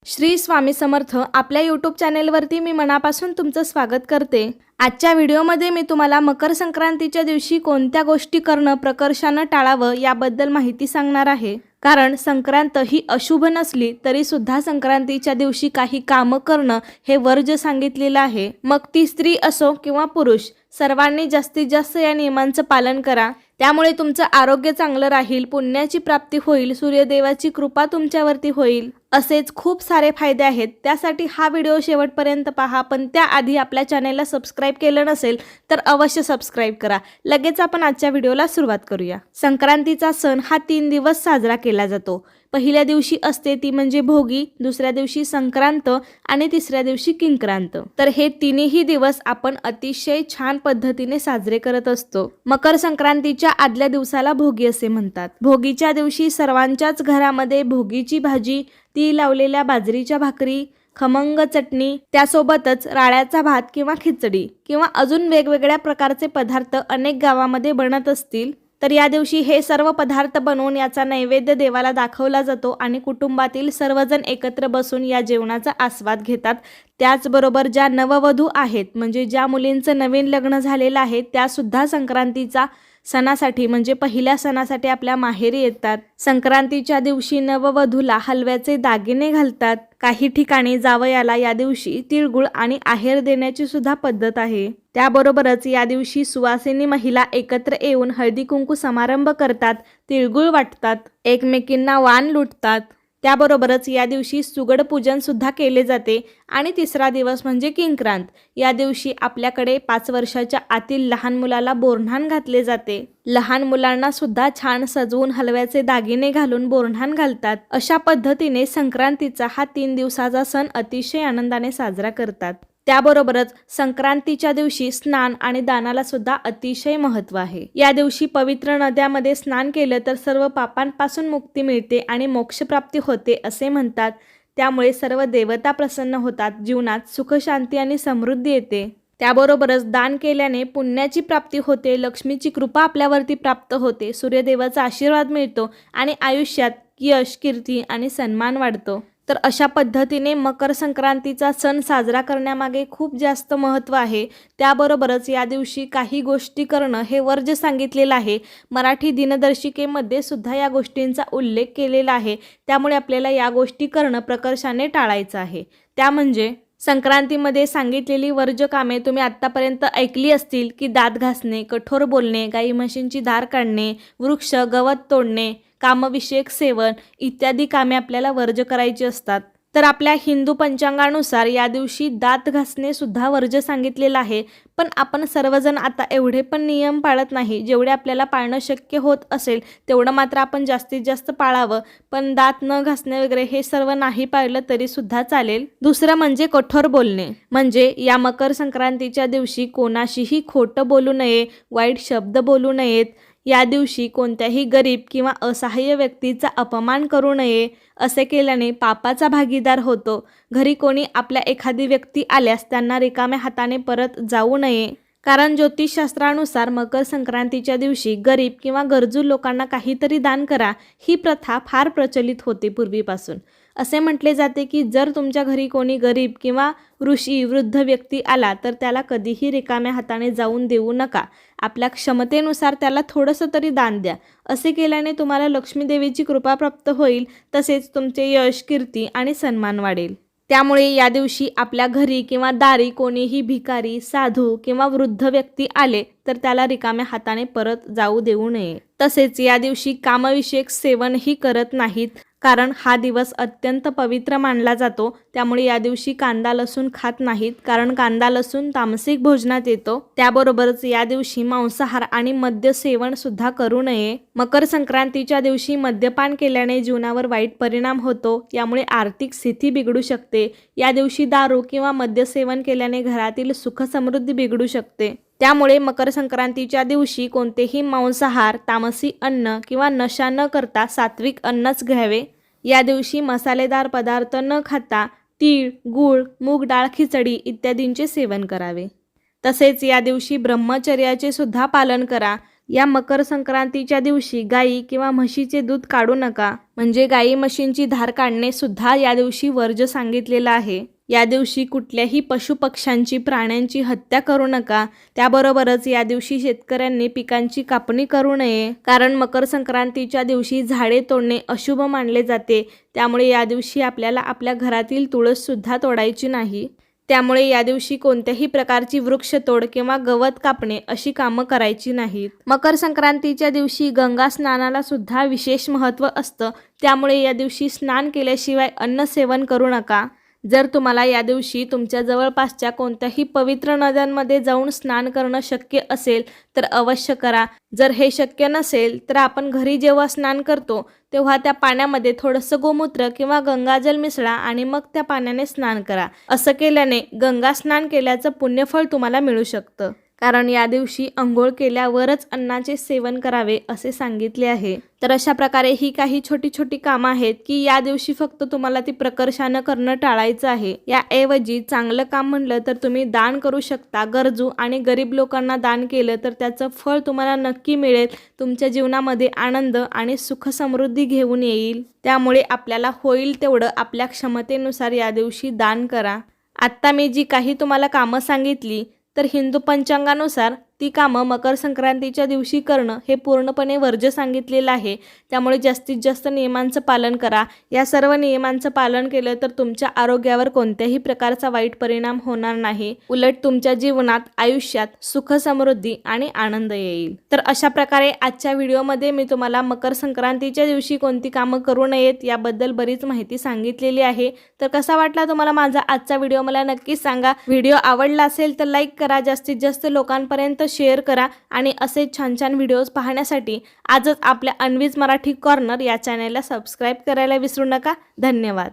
श्री स्वामी समर्थ आपल्या यूट्यूब चॅनेलवरती मी मनापासून तुमचं स्वागत करते। आजच्या व्हिडिओमध्ये मी तुम्हाला मकर संक्रांतीच्या दिवशी कोणत्या गोष्टी करणं प्रकर्षानं टाळावं याबद्दल माहिती सांगणार आहे। कारण संक्रांत ही अशुभ नसली तरी सुद्धा संक्रांतीच्या दिवशी काही कामं करणं हे वर्ज्य सांगितलेलं आहे। मग ती स्त्री असो किंवा पुरुष, सर्वांनी जास्तीत जास्त या नियमांचं पालन करा। त्यामुळे तुमचं आरोग्य चांगलं राहील, पुण्याची प्राप्ती होईल, सूर्यदेवाची कृपा तुमच्यावरती होईल, असेच खूप सारे फायदे आहेत। त्यासाठी हा व्हिडिओ शेवटपर्यंत पहा। पण त्याआधी आपल्या चॅनेलला सबस्क्राईब केलं नसेल तर अवश्य सबस्क्राईब करा। लगेच आपण आजच्या व्हिडिओला सुरुवात करूया। संक्रांतीचा सण हा 3 दिवस साजरा केला जातो। पहिल्या दिवशी असते ती म्हणजे भोगी, दुसऱ्या दिवशी संक्रांत आणि तिसऱ्या दिवशी किंक्रांत। तर हे तिन्ही दिवस आपण अतिशय छान पद्धतीने साजरे करत असतो। मकर संक्रांतीच्या आदल्या दिवसाला भोगी असे म्हणतात। भोगीच्या दिवशी सर्वांच्याच घरामध्ये भोगीची भाजी, ती लावलेल्या बाजरीच्या भाकरी, खमंग चटणी, त्यासोबतच राळ्याचा भात किंवा खिचडी किंवा अजून वेगवेगळ्या प्रकारचे पदार्थ अनेक गावामध्ये बनत असतील। तर या दिवशी हे सर्व पदार्थ बनवून याचा नैवेद्य देवाला दाखवला जातो आणि कुटुंबातील सर्वजण एकत्र बसून या जेवणाचा आस्वाद घेतात। त्याचबरोबर ज्या नववधू आहेत, म्हणजे ज्या मुलींचं नवीन लग्न झालेलं आहे, त्या सुद्धा संक्रांतीचा सणासाठी म्हणजे पहिल्या सणासाठी आपल्या माहेरी येतात। संक्रांतीच्या दिवशी नववधूला हलव्याचे दागिने घालतात। काही ठिकाणी जावयाला या दिवशी तिळगुळ आणि आहेर देण्याची सुद्धा पद्धत आहे। त्याबरोबरच या दिवशी सुवासिनी महिला एकत्र येऊन हळदी कुंकू समारंभ करतात, तिळगुळ वाटतात, एकमेकींना वाण लुटतात। त्याबरोबरच या दिवशी सुगड पूजन सुद्धा केले जाते। आणि तिसरा दिवस म्हणजे किंक्रांत। या दिवशी आपल्याकडे 5 वर्षाच्या आतील लहान मुलाला बोरन्हाण घातले जाते। लहान मुलांना सुद्धा छान सजवून हलव्याचे दागिने घालून बोरन्हाण घालतात। अशा पद्धतीने संक्रांतीचा हा 3 दिवसाचा सण अतिशय आनंदाने साजरा करतात। त्याबरोबरच संक्रांतीच्या दिवशी स्नान आणि दानाला सुद्धा अतिशय महत्त्व आहे। या दिवशी पवित्र नद्यामध्ये स्नान केलं तर सर्व पापांपासून मुक्ती मिळते आणि मोक्षप्राप्ती होते असे म्हणतात। त्यामुळे सर्व देवता प्रसन्न होतात, जीवनात सुख शांती आणि समृद्धी येते। त्याबरोबरच दान केल्याने पुण्याची प्राप्ती होते, लक्ष्मीची कृपा आपल्यावरती प्राप्त होते, सूर्यदेवाचा आशीर्वाद मिळतो आणि आयुष्यात यश, कीर्ती आणि सन्मान वाढतो। तर अशा पद्धतीने मकर संक्रांतीचा सण साजरा करण्यामागे खूप जास्त महत्त्व आहे। त्याबरोबरच या दिवशी काही गोष्टी करणं हे वर्ज्य सांगितलेलं आहे। मराठी दिनदर्शिकेमध्ये सुद्धा या गोष्टींचा उल्लेख केलेला आहे। त्यामुळे आपल्याला या गोष्टी करणं प्रकर्षाने टाळायचं आहे। त्या म्हणजे संक्रांतीमध्ये सांगितलेली वर्ज्य कामे तुम्ही आत्तापर्यंत ऐकली असतील की दात घासणे, कठोर बोलणे, गाई म्हशींची धार काढणे, वृक्ष गवत तोडणे, कामविषयक सेवन इत्यादी कामे आपल्याला वर्ज्य करायची असतात। तर आपल्या हिंदू पंचांगानुसार या दिवशी दात घासणे सुद्धा वर्ज्य सांगितलेलं आहे। पण आपण सर्वजण आता एवढे पण नियम पाळत नाही। जेवढे आपल्याला पाळणं शक्य होत असेल तेवढं मात्र आपण जास्तीत जास्त पाळावं। पण दात न घासणे वगैरे हे सर्व नाही पाळलं तरी सुद्धा चालेल। दुसरं म्हणजे कठोर बोलणे, म्हणजे या मकर संक्रांतीच्या दिवशी कोणाशीही खोटं बोलू नये, वाईट शब्द बोलू नयेत। या दिवशी कोणत्याही गरीब किंवा असहाय्य व्यक्तीचा अपमान करू नये। असे केल्याने पापाचा भागीदार होतो। घरी कोणी आपल्या एखादी व्यक्ती आल्यास त्यांना रिकाम्या हाताने परत जाऊ नये। कारण ज्योतिषशास्त्रानुसार मकर संक्रांतीच्या दिवशी गरीब किंवा गरजू लोकांना काहीतरी दान करा, ही प्रथा फार प्रचलित होती पूर्वीपासून। असे म्हटले जाते की जर तुमच्या घरी कोणी गरीब किंवा ऋषी वृद्ध व्यक्ती आला तर त्याला कधीही रिकाम्या हाताने जाऊन देऊ नका। आपल्या क्षमतेनुसार त्याला थोडंसं तरी दान द्या। असे केल्याने तुम्हाला लक्ष्मी देवीची कृपा प्राप्त होईल, तसेच तुमचे यश, कीर्ती आणि सन्मान वाढेल। त्यामुळे या दिवशी आपल्या घरी किंवा दारी कोणीही भिकारी, साधू किंवा वृद्ध व्यक्ती आले तर त्याला रिकाम्या हाताने परत जाऊ देऊ नये। तसेच या दिवशी कामविषयक सेवनही करत नाहीत, कारण हा दिवस अत्यंत पवित्र मानला जातो। त्यामुळे या दिवशी कांदा लसूण खात नाहीत, कारण कांदा लसूण तामसिक भोजनात येतो। त्याबरोबरच या दिवशी मांसाहार आणि मद्य सेवन सुद्धा करू नये। मकर संक्रांतीच्या दिवशी मद्यपान केल्याने जीवनावर वाईट परिणाम होतो, यामुळे आर्थिक स्थिती बिघडू शकते। या दिवशी दारू किंवा मद्य सेवन केल्याने घरातील सुख समृद्धी बिघडू शकते। त्यामुळे मकर संक्रांतीच्या दिवशी कोणतेही मांसाहार, तामसी अन्न किंवा नशा न करता सात्विक अन्नच घ्यावे। या दिवशी मसालेदार पदार्थ न खाता तीळ, गूळ, मूग डाळ खिचडी इत्यादींचे सेवन करावे। तसेच या दिवशी ब्रह्मचर्याचे सुद्धा पालन करा। या मकर संक्रांतीच्या दिवशी गाई किंवा म्हशीचे दूध काढू नका. म्हणजे गाई म्हशींची धार काढणे सुद्धा या दिवशी वर्ज्य सांगितलेलं आहे. या दिवशी कुठल्याही पशुपक्ष्यांची प्राण्यांची हत्या करू नका. त्याबरोबरच या दिवशी शेतकऱ्यांनी पिकांची कापणी करू नये, कारण मकर संक्रांतीच्या दिवशी झाडे तोडणे अशुभ मानले जाते. त्यामुळे या दिवशी आपल्याला आपल्या घरातील तुळस सुद्धा तोडायची नाही. त्यामुळे या दिवशी कोणत्याही प्रकारची वृक्षतोड किंवा गवत कापणे अशी कामं करायची नाहीत. मकर संक्रांतीच्या दिवशी गंगा स्नानाला सुद्धा विशेष महत्त्व असतं. त्यामुळे या दिवशी स्नान केल्याशिवाय अन्न सेवन करू नका. जर तुम्हाला या दिवशी तुमच्या जवळपासच्या कोणत्याही पवित्र नद्यांमध्ये जाऊन स्नान करणं शक्य असेल तर अवश्य करा. जर हे शक्य नसेल तर आपण घरी जेव्हा स्नान करतो तेव्हा त्या पाण्यामध्ये थोडंसं गोमूत्र किंवा गंगाजल मिसळा आणि मग त्या पाण्याने स्नान करा. असं केल्याने गंगा स्नान केल्याचं पुण्यफळ तुम्हाला मिळू शकतं. कारण या दिवशी अंघोळ केल्यावरच अन्नाचे सेवन करावे असे सांगितले आहे. तर अशा प्रकारे ही काही छोटी छोटी कामं आहेत की या दिवशी फक्त तुम्हाला ती प्रकर्षानं करणं टाळायचं आहे. याऐवजी चांगलं काम म्हणलं तर तुम्ही दान करू शकता. गरजू आणि गरीब लोकांना दान केलं तर त्याचं फळ तुम्हाला नक्की मिळेल. तुमच्या जीवनामध्ये आनंद आणि सुख समृद्धी घेऊन येईल. त्यामुळे आपल्याला होईल तेवढं आपल्या क्षमतेनुसार या दिवशी दान करा. आत्ता मी जी काही तुम्हाला कामं सांगितली तर हिंदू पंचांगानुसार ती कामं मकर संक्रांतीच्या दिवशी करणं हे पूर्णपणे वर्ज्य सांगितलेलं आहे. त्यामुळे जास्तीत जास्त नियमांचं पालन करा. या सर्व नियमांचं पालन केलं तर तुमच्या आरोग्यावर कोणत्याही प्रकारचा वाईट परिणाम होणार नाही. उलट तुमच्या जीवनात आयुष्यात सुख समृद्धी आणि आनंद येईल. तर अशा प्रकारे आजच्या व्हिडिओमध्ये मी तुम्हाला मकर संक्रांतीच्या दिवशी कोणती कामं करू नयेत याबद्दल बरीच माहिती सांगितलेली आहे. तर कसा वाटला तुम्हाला माझा आजचा व्हिडिओ मला नक्कीच सांगा. व्हिडिओ आवडला असेल तर लाईक करा, जास्तीत जास्त लोकांपर्यंत शेअर करा आणि असे छान छान व्हिडिओज पाहण्यासाठी आजच आपल्या अन्वीज मराठी कॉर्नर या चॅनलला सबस्क्राईब करायला विसरू नका. धन्यवाद.